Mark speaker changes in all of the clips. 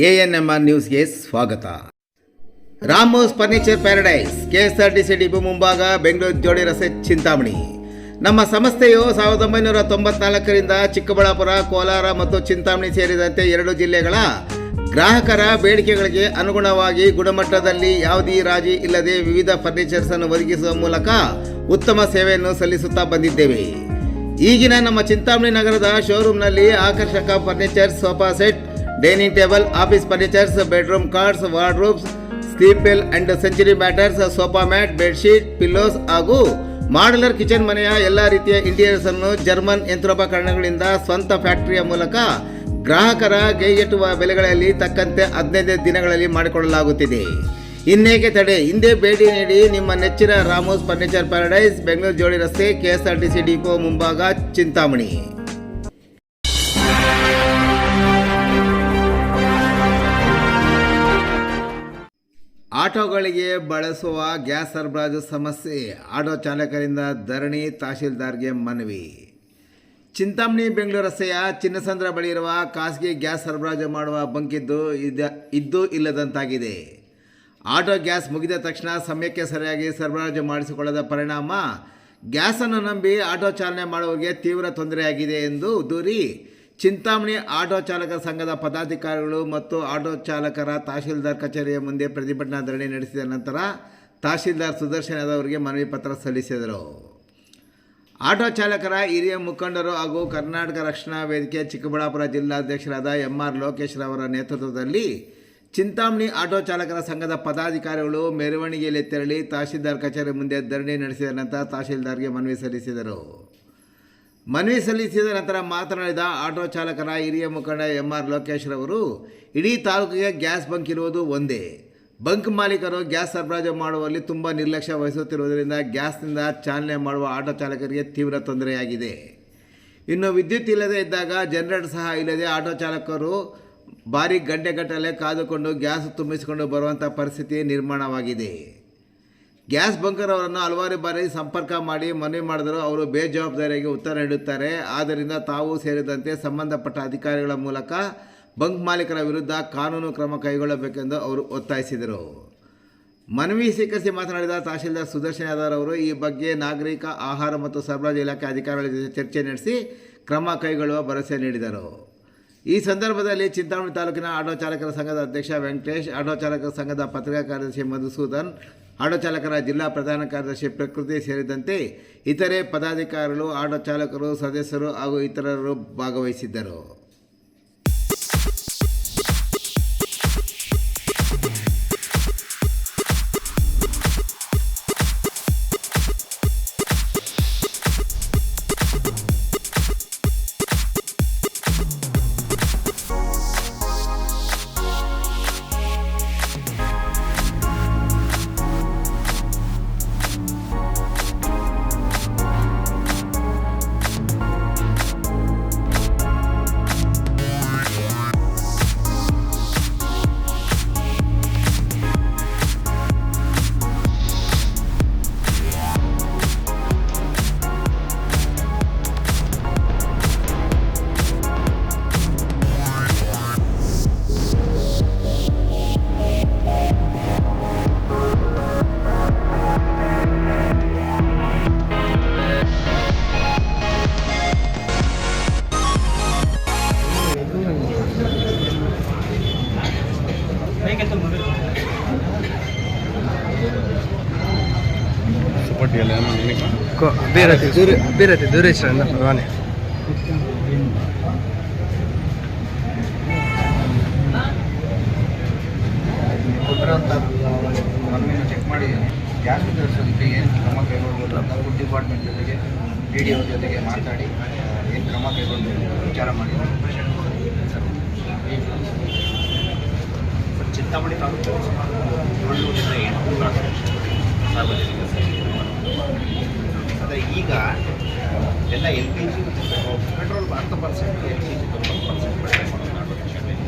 Speaker 1: ANMR ನ್ಯೂಸ್ಗೆ ಸ್ವಾಗತ. ರಾಮೋಸ್ furniture paradise, KSRTC depot ಮುಂಭಾಗ, ಬೆಂಗಳೂರು ಜೋಡಿ ರಸ್ತೆ, ಚಿಂತಾಮಣಿ. ನಮ್ಮ ಸಂಸ್ಥೆಯು 1994ರಿಂದ ಚಿಕ್ಕಬಳ್ಳಾಪುರ, ಕೋಲಾರ ಮತ್ತು ಚಿಂತಾಮಣಿ ಸೇರಿದಂತೆ 2 ಜಿಲ್ಲೆಗಳ ಗ್ರಾಹಕರ ಬೇಡಿಕೆಗಳಿಗೆ ಅನುಗುಣವಾಗಿ ಗುಣಮಟ್ಟದಲ್ಲಿ ಯಾವುದೇ ರಾಜಿ ಇಲ್ಲದೆ ವಿವಿಧ ಫರ್ನಿಚರ್ಸ್ ಅನ್ನು ಒದಗಿಸುವ ಮೂಲಕ ಉತ್ತಮ ಸೇವೆಯನ್ನು ಸಲ್ಲಿಸುತ್ತಾ ಬಂದಿದ್ದೇವೆ. ಈಗಿನ ನಮ್ಮ ಚಿಂತಾಮಣಿ ನಗರದ ಶೋರೂಮ್ನಲ್ಲಿ ಆಕರ್ಷಕ furnitures, sofa set, dining table, office furnitures, bedroom cards, wardrobes, Sleepwell and Century mattress, sofa mat, bedsheet, pillows ಹಾಗೂ ಮಾಡ್ಯುಲರ್ ಕಿಚನ್ ಮನೆಯ ಎಲ್ಲ ರೀತಿಯ ಇಂಟೀರಿಯರ್ಸ್ ಅನ್ನು ಜರ್ಮನ್ ಯಂತ್ರೋಪಕರಣಗಳಿಂದ ಸ್ವಂತ ಫ್ಯಾಕ್ಟರಿಯ ಮೂಲಕ ಗ್ರಾಹಕರ ಕೈಗೆಟುವ ಬೆಲೆಗಳಲ್ಲಿ ತಕ್ಕಂತೆ 15 ದಿನಗಳಲ್ಲಿ ಮಾಡಿಕೊಡಲಾಗುತ್ತಿದೆ. ಇನ್ನೇಕೆ ತಡೆ, ಹಿಂದೆ ಭೇಟಿ ನೀಡಿ. ನಿಮ್ಮ ನೆಚ್ಚಿನ ರಾಮೋಸ್ ಫರ್ನಿಚರ್ ಪ್ಯಾರಡೈಸ್, ಬೆಂಗಳೂರು ಜೋಡಿ ರಸ್ತೆ, KSRTC ಡಿಪೋ ಮುಂಭಾಗ, ಚಿಂತಾಮಣಿ. ಆಟೋಗಳಿಗೆ ಬಳಸುವ ಗ್ಯಾಸ್ ಸರಬರಾಜು ಸಮಸ್ಯೆ, ಆಟೋ ಚಾಲಕರಿಂದ ಧರಣಿ, ತಹಶೀಲ್ದಾರ್ಗೆ ಮನವಿ. ಚಿಂತಾಮಣಿ ಬೆಂಗಳೂರು ರಸ್ತೆಯ ಚಿನ್ನಸಂದ್ರ ಬಳಿ ಇರುವ ಖಾಸಗಿ ಗ್ಯಾಸ್ ಸರಬರಾಜು ಮಾಡುವ ಬಂಕಿದ್ದು ಇದ್ದು ಇಲ್ಲದಂತಾಗಿದೆ. ಆಟೋ ಗ್ಯಾಸ್ ಮುಗಿದ ತಕ್ಷಣ ಸಮಯಕ್ಕೆ ಸರಿಯಾಗಿ ಸರಬರಾಜು ಮಾಡಿಸಿಕೊಳ್ಳದ ಪರಿಣಾಮ ಗ್ಯಾಸನ್ನು ನಂಬಿ ಆಟೋ ಚಾಲನೆ ಮಾಡುವವರಿಗೆ ತೀವ್ರ ತೊಂದರೆಯಾಗಿದೆ ಎಂದು ದೂರಿ ಚಿಂತಾಮಣಿ ಆಟೋ ಚಾಲಕರ ಸಂಘದ ಪದಾಧಿಕಾರಿಗಳು ಮತ್ತು ಆಟೋ ಚಾಲಕರ ತಹಶೀಲ್ದಾರ್ ಕಚೇರಿಯ ಮುಂದೆ ಪ್ರತಿಭಟನಾ ಧರಣಿ ನಡೆಸಿದ ನಂತರ ತಹಶೀಲ್ದಾರ್ ಸುದರ್ಶನ್ ಅವರಿಗೆ ಮನವಿ ಪತ್ರ ಸಲ್ಲಿಸಿದರು. ಆಟೋ ಚಾಲಕರ ಹಿರಿಯ ಮುಖಂಡರು ಹಾಗೂ ಕರ್ನಾಟಕ ರಕ್ಷಣಾ ವೇದಿಕೆ ಚಿಕ್ಕಬಳ್ಳಾಪುರ ಜಿಲ್ಲಾಧ್ಯಕ್ಷರಾದ MR ಲೋಕೇಶ್ ರವರ ನೇತೃತ್ವದಲ್ಲಿ ಚಿಂತಾಮಣಿ ಆಟೋ ಚಾಲಕರ ಸಂಘದ ಪದಾಧಿಕಾರಿಗಳು ಮೆರವಣಿಗೆಯಲ್ಲಿ ತೆರಳಿ ತಹಶೀಲ್ದಾರ್ ಕಚೇರಿ ಮುಂದೆ ಧರಣಿ ನಡೆಸಿದ ನಂತರ ತಹಶೀಲ್ದಾರ್ಗೆ ಮನವಿ ಸಲ್ಲಿಸಿದರು. ಮನವಿ ಸಲ್ಲಿಸಿದ ನಂತರ ಮಾತನಾಡಿದ ಆಟೋ ಚಾಲಕರ ಹಿರಿಯ ಮುಖಂಡ MR ಲೋಕೇಶ್ ರವರು, ಇಡೀ ತಾಲೂಕಿಗೆ ಗ್ಯಾಸ್ ಬಂಕ್ ಇರುವುದು ಒಂದೇ. ಬಂಕ್ ಮಾಲೀಕರು ಗ್ಯಾಸ್ ಸರಬರಾಜು ಮಾಡುವಲ್ಲಿ ತುಂಬ ನಿರ್ಲಕ್ಷ್ಯ ವಹಿಸುತ್ತಿರುವುದರಿಂದ ಗ್ಯಾಸ್ನಿಂದ ಚಾಲನೆ ಮಾಡುವ ಆಟೋ ಚಾಲಕರಿಗೆ ತೀವ್ರ ತೊಂದರೆಯಾಗಿದೆ. ಇನ್ನು ವಿದ್ಯುತ್ ಇಲ್ಲದೆ ಇದ್ದಾಗ ಜನರೇಟರ್ ಸಹ ಇಲ್ಲದೆ ಆಟೋ ಚಾಲಕರು ಭಾರಿ ಗಂಟೆಗಟ್ಟಲೆ ಕಾದುಕೊಂಡು ಗ್ಯಾಸ್ ತುಂಬಿಸಿಕೊಂಡು ಬರುವಂಥ ಪರಿಸ್ಥಿತಿ ನಿರ್ಮಾಣವಾಗಿದೆ. ಗ್ಯಾಸ್ ಬಂಕರ್ ಅವರನ್ನು ಹಲವಾರು ಬಾರಿ ಸಂಪರ್ಕ ಮಾಡಿ ಮನವಿ ಮಾಡಿದರೂ ಅವರು ಬೇಜವಾಬ್ದಾರಿಯಾಗಿ ಉತ್ತರ ನೀಡುತ್ತಾರೆ. ಆದ್ದರಿಂದ ತಾವು ಸೇರಿದಂತೆ ಸಂಬಂಧಪಟ್ಟ ಅಧಿಕಾರಿಗಳ ಮೂಲಕ ಬಂಕ್ ಮಾಲೀಕರ ವಿರುದ್ಧ ಕಾನೂನು ಕ್ರಮ ಕೈಗೊಳ್ಳಬೇಕೆಂದು ಅವರು ಒತ್ತಾಯಿಸಿದರು. ಮನವಿ ಸ್ವೀಕರಿಸಿ ಮಾತನಾಡಿದ ತಹಶೀಲ್ದಾರ್ ಸುದರ್ಶನ್ ಯಾದವ್ ಅವರು ಈ ಬಗ್ಗೆ ನಾಗರಿಕ ಆಹಾರ ಮತ್ತು ಸರಬರಾಜು ಇಲಾಖೆ ಅಧಿಕಾರಿಗಳ ಜೊತೆ ಚರ್ಚೆ ನಡೆಸಿ ಕ್ರಮ ಕೈಗೊಳ್ಳುವ ಭರವಸೆ ನೀಡಿದರು. ಈ ಸಂದರ್ಭದಲ್ಲಿ ಚಿಂತಾಮಣಿ ತಾಲೂಕಿನ ಆಟೋ ಚಾಲಕರ ಸಂಘದ ಅಧ್ಯಕ್ಷ ವೆಂಕಟೇಶ್, ಆಟೋ ಚಾಲಕರ ಸಂಘದ ಪತ್ರಿಕಾ ಕಾರ್ಯದರ್ಶಿ ಮಧುಸೂದನ್, ಆಟೋ ಚಾಲಕರ ಜಿಲ್ಲಾ ಪ್ರಧಾನ ಕಾರ್ಯದರ್ಶಿ ಪ್ರಕೃತಿ ಸೇರಿದಂತೆ ಇತರೆ ಪದಾಧಿಕಾರಿಗಳು, ಆಟೋ ಚಾಲಕರು, ಸದಸ್ಯರು ಹಾಗೂ ಇತರರು ಭಾಗವಹಿಸಿದ್ದರು.
Speaker 2: ದೂರ ಇಷ್ಟ ಭಗವಾನೆ
Speaker 3: ಮನವಿಯನ್ನು ಚೆಕ್ ಮಾಡಿ ಗ್ಯಾಸ್ ವಿತರಿಸೋದಕ್ಕೆ ಏನು ಕ್ರಮ ಕೈಗೊಳ್ಬೋದು ಅಂತ ಫುಡ್ ಡಿಪಾರ್ಟ್ಮೆಂಟ್ ಜೊತೆಗೆ DDO ಜೊತೆಗೆ ಮಾತಾಡಿ ಏನು ಕ್ರಮ ಕೈಗೊಳ್ಬೋದು ವಿಚಾರ ಮಾಡಿ
Speaker 4: ಚಿಂತಾಮಣಿ ತಾಲೂಕು ಸುಮಾರು 700 ರಿಂದ 800 ಸಾರ್ವಜನಿಕ ಆದರೆ ಈಗ ಎಲ್ಲ LPG ಪೆಟ್ರೋಲ್ 10%, LPG 90% ಬಳಕೆ ಮಾಡೋದು ಆಟೋ ರಿಕ್ಷಾದಲ್ಲಿ.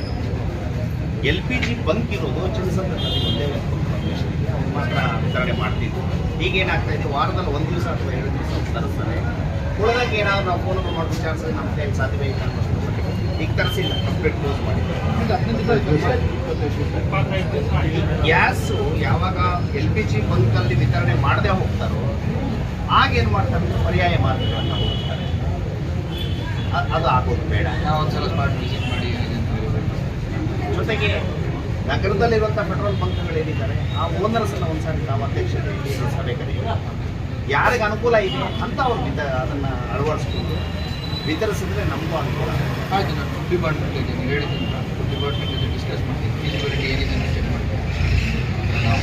Speaker 4: LPG ಬಂಕ್ ಇರೋದು ಚಿನ್ನಸಂದ್ರದಲ್ಲಿ ಒಂದೇ ಮಾತ್ರ ವಿತರಣೆ ಮಾಡ್ತಿದ್ವಿ. ಈಗೇನಾಗ್ತಾ ಇದೆ, ವಾರದಲ್ಲಿ 1 ದಿವಸ ಅಥವಾ 2 ದಿವಸ ತರಿಸ್ತಾರೆ. ಉಳಿದಾಗ ಏನಾದರೂ ನಾವು ಫೋನ್ ಮಾಡಿ ವಿಚಾರಿಸಿದ್ರೆ ನಮ್ಮ ಕೈಯಲ್ಲಿ ಸಾಧ್ಯವೇ ಇಲ್ಲ ಅನ್ನೋಷ್ಟು ಈಗ ತರಿಸಿಲ್ಲ, ಕಂಪ್ಲೀಟ್ ಕ್ಲೋಸ್ ಮಾಡಿದ್ದಾರೆ. ಗ್ಯಾಸು ಯಾವಾಗ LPG ಬಂಕಲ್ಲಿ ವಿತರಣೆ ಮಾಡದೆ ಹೋಗ್ತಾರೋ ಆಗೇನು ಮಾಡ್ತಾರೆ, ಪರ್ಯಾಯ ಮಾರ್ಗಗಳನ್ನು ಹೋಗ್ತಾರೆ. ಅದು ಆಗೋದು ಬೇಡ.
Speaker 3: ನಾವು ಒಂದ್ಸಲ ಸ್ಪಾಟ್ ವಿಸಿಟ್ ಮಾಡಿ
Speaker 4: ಜೊತೆಗೆ ನಗರದಲ್ಲಿರುವಂಥ ಪೆಟ್ರೋಲ್ ಬಂಕ್ಗಳೇನಿದ್ದಾರೆ ಆ ಓನರ್ಸನ್ನ ಒಂದ್ಸಾರಿ ನಾವು ಅಧ್ಯಕ್ಷರಲ್ಲಿ ಸಭೆ ಕರೆಯುವ, ಯಾರಿಗೆ ಅನುಕೂಲ ಇದೆ ಅಂತ ಅವ್ರು ಅದನ್ನು ಅಳವಡಿಸ್ಕೊಂಡು ವಿತರಿಸಿದ್ರೆ ನಮಗೂ ಅನುಕೂಲ.
Speaker 3: ಆಯಿತು, ನಾನು ಫುಡ್ ಡಿಪಾರ್ಟ್ಮೆಂಟಿಗೆ ನೀವು ಹೇಳಿದ್ದೀನಿ, ಫುಡ್ ಡಿಪಾರ್ಟ್ಮೆಂಟ್ ಜೊತೆ ಡಿಸ್ಕಸ್ ಮಾಡ್ತೀನಿ, ಫೀಸಿಬಿಲಿಟಿ ಏನಿದೆ ಅಂತ ಚೆಕ್ ಮಾಡ್ತೀನಿ. ನಾವು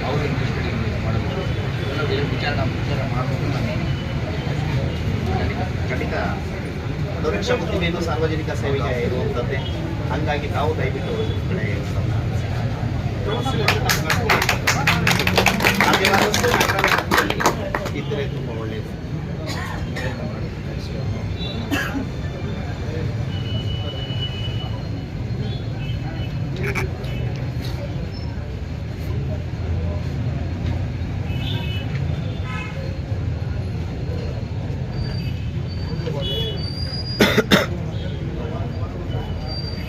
Speaker 3: ಅವ್ರ ಇಂಟ್ರೆಸ್ಟೆಡ್ ಮಾಡಬೇಕು, ಎಲ್ಲ ವಿಚಾರ ಮಾಡಬೇಕು.
Speaker 4: ಖಂಡಿತ ಸುರಕ್ಷಾ ಉದ್ದಿಮೆಯನ್ನು ಸಾರ್ವಜನಿಕ ಸೇವೆಗೆ ಇರುವಂಥದ್ದೇ. ಹಾಗಾಗಿ ನಾವು ದಯವಿಟ್ಟು ಇದ್ರ ಕಡೆ ಸಾಧ್ಯವಾದಷ್ಟು ಇದ್ದರೆ ತುಂಬ ಒಳ್ಳೆಯದು.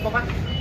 Speaker 4: Come on.